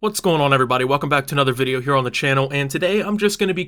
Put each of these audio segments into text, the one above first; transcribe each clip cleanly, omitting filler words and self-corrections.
What's going on, everybody? Welcome back to another video here on the channel, and today I'm just going to be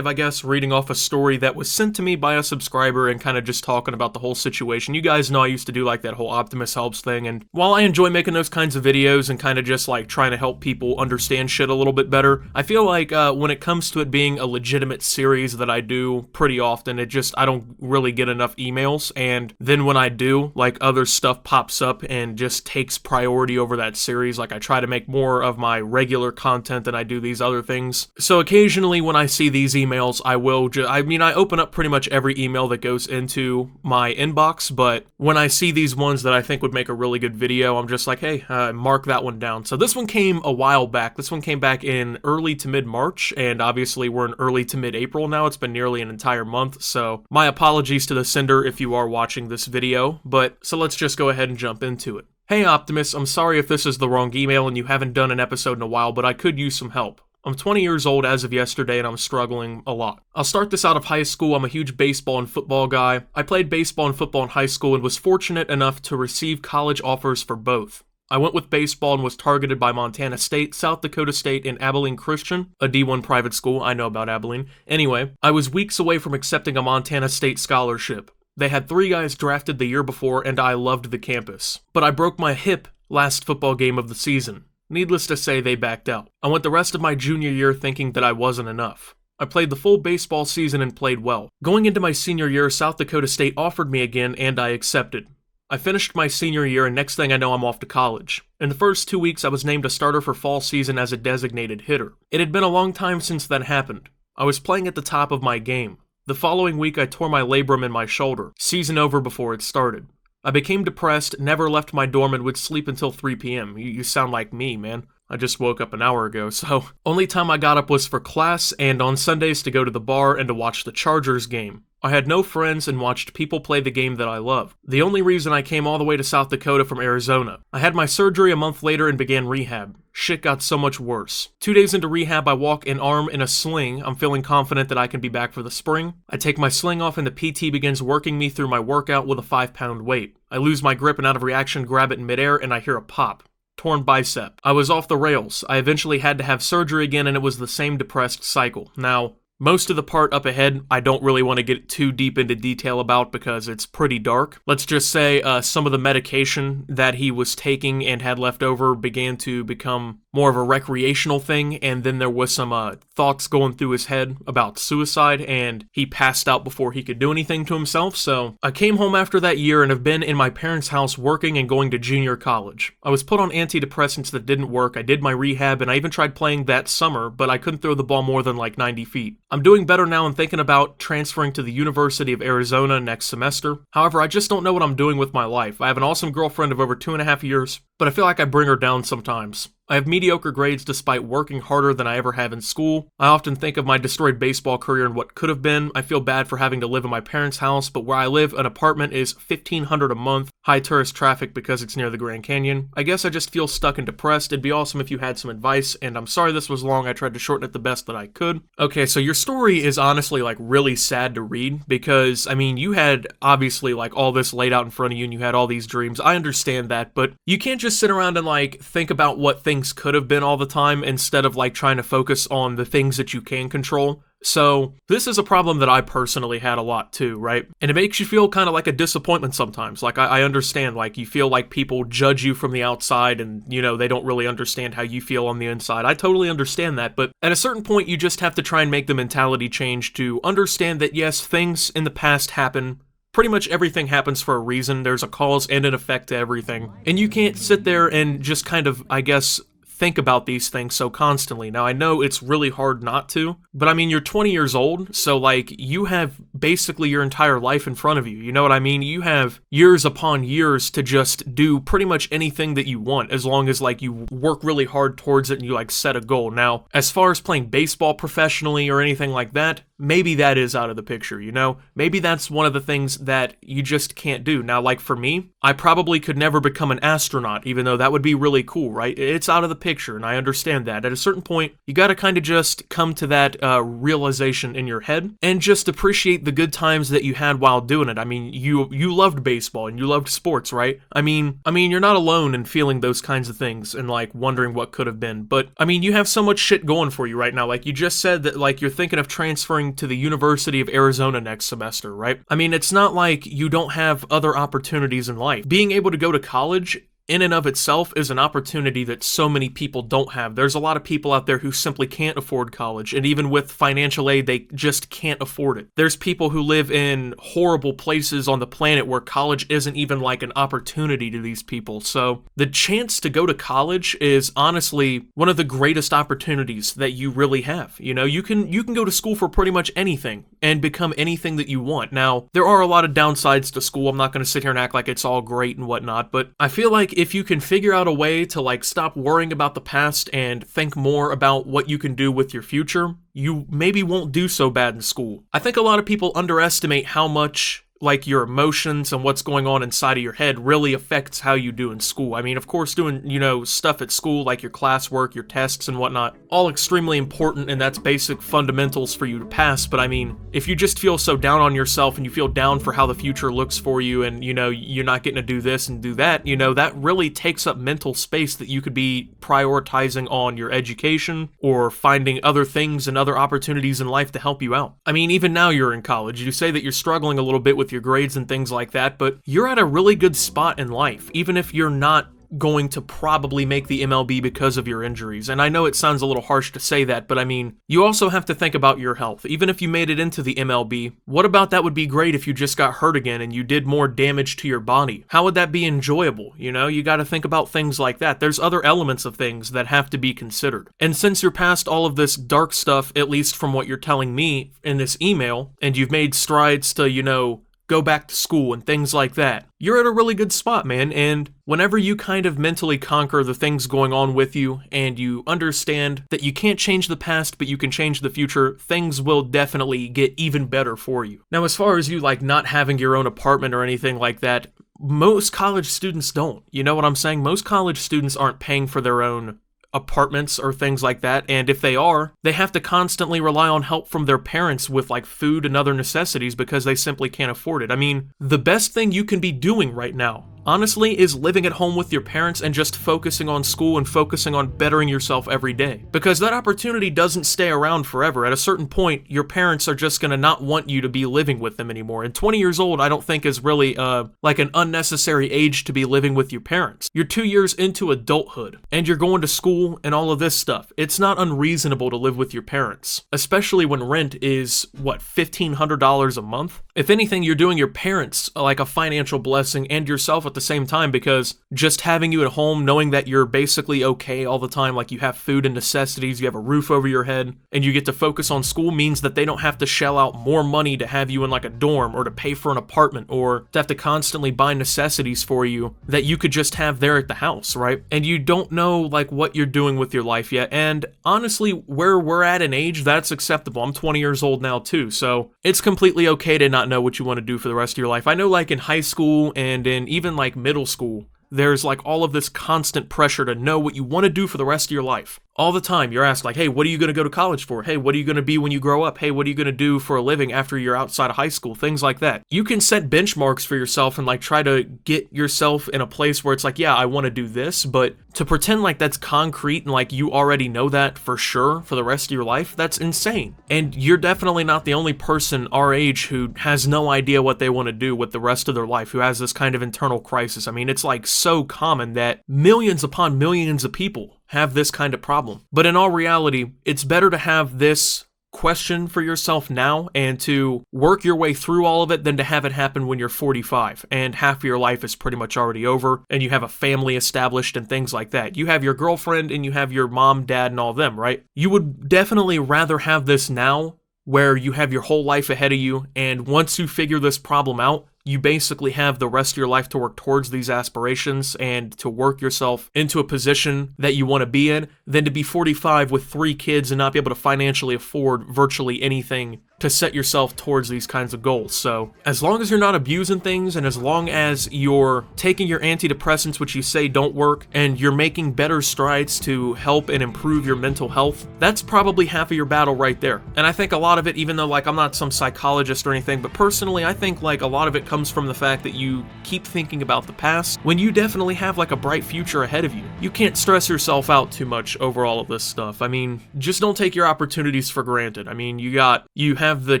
reading off a story that was sent to me by a subscriber and kind of just talking about the whole situation. You guys know I used to do like that whole Optimus helps thing, and while I enjoy making those kinds of videos and kind of just like trying to help people understand shit a little bit better, I feel like when it comes to it being a legitimate series that I do pretty often, I don't really get enough emails, and then when I do, like other stuff pops up and just takes priority over that series. Like I try to make more of my regular content than I do these other things. So occasionally when I see these emails, I open up pretty much every email that goes into my inbox, but when I see these ones that I think would make a really good video, I'm just like, hey, mark that one down. So this one came a while back. This one came back in early to mid-March, and obviously we're in early to mid-April now. It's been nearly an entire month, so my apologies to the sender if you are watching this video, so let's just go ahead and jump into it. Hey Optimus, I'm sorry if this is the wrong email and you haven't done an episode in a while, but I could use some help. I'm 20 years old as of yesterday and I'm struggling a lot. I'll start this out of high school. I'm a huge baseball and football guy. I played baseball and football in high school and was fortunate enough to receive college offers for both. I went with baseball and was targeted by Montana State, South Dakota State, and Abilene Christian, a D1 private school. I know about Abilene. Anyway, I was weeks away from accepting a Montana State scholarship. They had 3 guys drafted the year before, and I loved the campus. But I broke my hip last football game of the season. Needless to say, they backed out. I went the rest of my junior year thinking that I wasn't enough. I played the full baseball season and played well. Going into my senior year, South Dakota State offered me again, and I accepted. I finished my senior year, and next thing I know, I'm off to college. In the first 2 weeks, I was named a starter for fall season as a designated hitter. It had been a long time since that happened. I was playing at the top of my game. The following week, I tore my labrum in my shoulder, season over before it started. I became depressed, never left my dorm, and would sleep until 3 p.m. You sound like me, man. I just woke up an hour ago, so only time I got up was for class and on Sundays to go to the bar and to watch the Chargers game. I had no friends and watched people play the game that I love. The only reason I came all the way to South Dakota from Arizona. I had my surgery a month later and began rehab. Shit got so much worse. 2 days into rehab, I walk an arm in a sling. I'm feeling confident that I can be back for the spring. I take my sling off and the PT begins working me through my workout with a 5-pound weight. I lose my grip and out of reaction grab it in midair and I hear a pop. Torn bicep. I was off the rails. I eventually had to have surgery again and it was the same depressed cycle. Now, most of the part up ahead, I don't really want to get too deep into detail about because it's pretty dark. Let's just say some of the medication that he was taking and had left over began to become more of a recreational thing, and then there was some thoughts going through his head about suicide, and he passed out before he could do anything to himself. So I came home after that year and have been in my parents' house working and going to junior college. I was put on antidepressants that didn't work. I did my rehab, and I even tried playing that summer, but I couldn't throw the ball more than like 90 feet. I'm doing better now and thinking about transferring to the University of Arizona next semester. However, I just don't know what I'm doing with my life. I have an awesome girlfriend of over 2.5 years, but I feel like I bring her down sometimes. I have mediocre grades despite working harder than I ever have in school. I often think of my destroyed baseball career and what could have been. I feel bad for having to live in my parents' house, but where I live, an apartment is $1,500 a month, high tourist traffic because it's near the Grand Canyon. I guess I just feel stuck and depressed. It'd be awesome if you had some advice, and I'm sorry this was long. I tried to shorten it the best that I could. Okay, so your story is honestly like really sad to read because, I mean, you had obviously like all this laid out in front of you and you had all these dreams. I understand that, but you can't just sit around and like think about what things could have been all the time instead of like trying to focus on the things that you can control. So this is a problem that I personally had a lot too, right? And it makes you feel kind of like a disappointment sometimes. Like I understand, like you feel like people judge you from the outside and, you know, they don't really understand how you feel on the inside. I totally understand that, but at a certain point you just have to try and make the mentality change to understand that yes, things in the past happen. Pretty much everything happens for a reason. There's a cause and an effect to everything. And you can't sit there and just kind of, I guess, think about these things so constantly. Now, I know it's really hard not to, but I mean, you're 20 years old, so like, you have basically your entire life in front of you, you know what I mean? You have years upon years to just do pretty much anything that you want, as long as like you work really hard towards it and you like set a goal. Now, as far as playing baseball professionally or anything like that, maybe that is out of the picture, you know? Maybe that's one of the things that you just can't do. Now, like for me, I probably could never become an astronaut, even though that would be really cool, right? It's out of the picture, and I understand that. At a certain point, you gotta kind of just come to that realization in your head, and just appreciate the good times that you had while doing it. I mean, you loved baseball and you loved sports, right? I mean, you're not alone in feeling those kinds of things and like wondering what could have been. But I mean, you have so much shit going for you right now. Like you just said that like you're thinking of transferring to the University of Arizona next semester, right? I mean, it's not like you don't have other opportunities in life. Being able to go to college in and of itself is an opportunity that so many people don't have. There's a lot of people out there who simply can't afford college, and even with financial aid, they just can't afford it. There's people who live in horrible places on the planet where college isn't even like an opportunity to these people. So the chance to go to college is honestly one of the greatest opportunities that you really have. You know, you can go to school for pretty much anything and become anything that you want. Now, there are a lot of downsides to school. I'm not going to sit here and act like it's all great and whatnot, but I feel like if you can figure out a way to like stop worrying about the past and think more about what you can do with your future, you maybe won't do so bad in school. I think a lot of people underestimate how much like your emotions and what's going on inside of your head really affects how you do in school. I mean, of course, doing, stuff at school like your classwork, your tests and whatnot, all extremely important, and that's basic fundamentals for you to pass. But I mean, if you just feel so down on yourself and you feel down for how the future looks for you and, you're not getting to do this and do that, that really takes up mental space that you could be prioritizing on your education or finding other things and other opportunities in life to help you out. I mean, even now you're in college. You say that you're struggling a little bit with your grades and things like that, but you're at a really good spot in life, even if you're not going to probably make the MLB because of your injuries. And I know it sounds a little harsh to say that, but I mean, you also have to think about your health. Even if you made it into the MLB, what about that would be great if you just got hurt again and you did more damage to your body? How would that be enjoyable? You got to think about things like that. There's other elements of things that have to be considered. And since you're past all of this dark stuff, at least from what you're telling me in this email, and you've made strides to, go back to school and things like that, you're at a really good spot, man. And whenever you kind of mentally conquer the things going on with you and you understand that you can't change the past, but you can change the future, things will definitely get even better for you. Now, as far as you like not having your own apartment or anything like that, most college students don't. You know what I'm saying? Most college students aren't paying for their own apartments or things like that, and if they are, they have to constantly rely on help from their parents with like food and other necessities because they simply can't afford it. I mean, the best thing you can be doing right now, honestly, is living at home with your parents and just focusing on school and focusing on bettering yourself every day. Because that opportunity doesn't stay around forever. At a certain point, your parents are just going to not want you to be living with them anymore. And 20 years old, I don't think is really like an unnecessary age to be living with your parents. You're 2 years into adulthood and you're going to school and all of this stuff. It's not unreasonable to live with your parents, especially when rent is, $1,500 a month? If anything, you're doing your parents like a financial blessing and yourself at the same time, because just having you at home, knowing that you're basically okay all the time, like you have food and necessities, you have a roof over your head, and you get to focus on school, means that they don't have to shell out more money to have you in like a dorm or to pay for an apartment or to have to constantly buy necessities for you that you could just have there at the house, right? And you don't know like what you're doing with your life yet. And honestly, where we're at in age, that's acceptable. I'm 20 years old now too, so it's completely okay to not know what you want to do for the rest of your life. I know like in high school and in even like middle school, there's like all of this constant pressure to know what you want to do for the rest of your life. All the time, you're asked like, hey, what are you going to go to college for? Hey, what are you going to be when you grow up? Hey, what are you going to do for a living after you're outside of high school? Things like that. You can set benchmarks for yourself and like try to get yourself in a place where it's like, yeah, I want to do this, but to pretend like that's concrete and like you already know that for sure for the rest of your life, that's insane. And you're definitely not the only person our age who has no idea what they want to do with the rest of their life, who has this kind of internal crisis. I mean, it's like so common that millions upon millions of people have this kind of problem. But in all reality, it's better to have this question for yourself now and to work your way through all of it than to have it happen when you're 45 and half of your life is pretty much already over and you have a family established and things like that. You have your girlfriend and you have your mom, dad, and all them, right? You would definitely rather have this now where you have your whole life ahead of you, and once you figure this problem out, you basically have the rest of your life to work towards these aspirations and to work yourself into a position that you want to be in, than to be 45 with 3 kids and not be able to financially afford virtually anything to set yourself towards these kinds of goals. So as long as you're not abusing things, and as long as you're taking your antidepressants, which you say don't work, and you're making better strides to help and improve your mental health, that's probably half of your battle right there. And I think a lot of it, even though like I'm not some psychologist or anything, but personally I think like a lot of it comes from the fact that you keep thinking about the past when you definitely have like a bright future ahead of you. You can't stress yourself out too much over all of this stuff. I mean, just don't take your opportunities for granted. I mean, you have the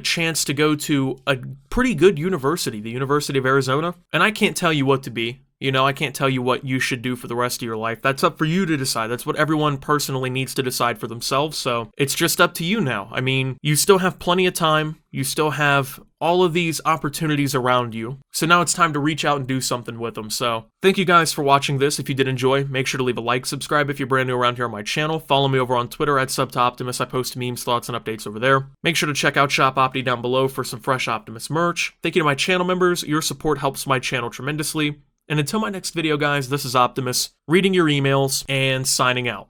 chance to go to a pretty good university, the University of Arizona, and I can't tell you what to be. You know, I can't tell you what you should do for the rest of your life. That's up for you to decide. That's what everyone personally needs to decide for themselves, so it's just up to you now. I mean, you still have plenty of time. You still have all of these opportunities around you. So now it's time to reach out and do something with them. So thank you guys for watching this. If you did enjoy, make sure to leave a like, subscribe if you're brand new around here on my channel. Follow me over on Twitter at @SubToOptimus. I post memes, thoughts, and updates over there. Make sure to check out Shop Opti down below for some fresh Optimus merch. Thank you to my channel members. Your support helps my channel tremendously. And until my next video, guys, this is Optimus, reading your emails and signing out.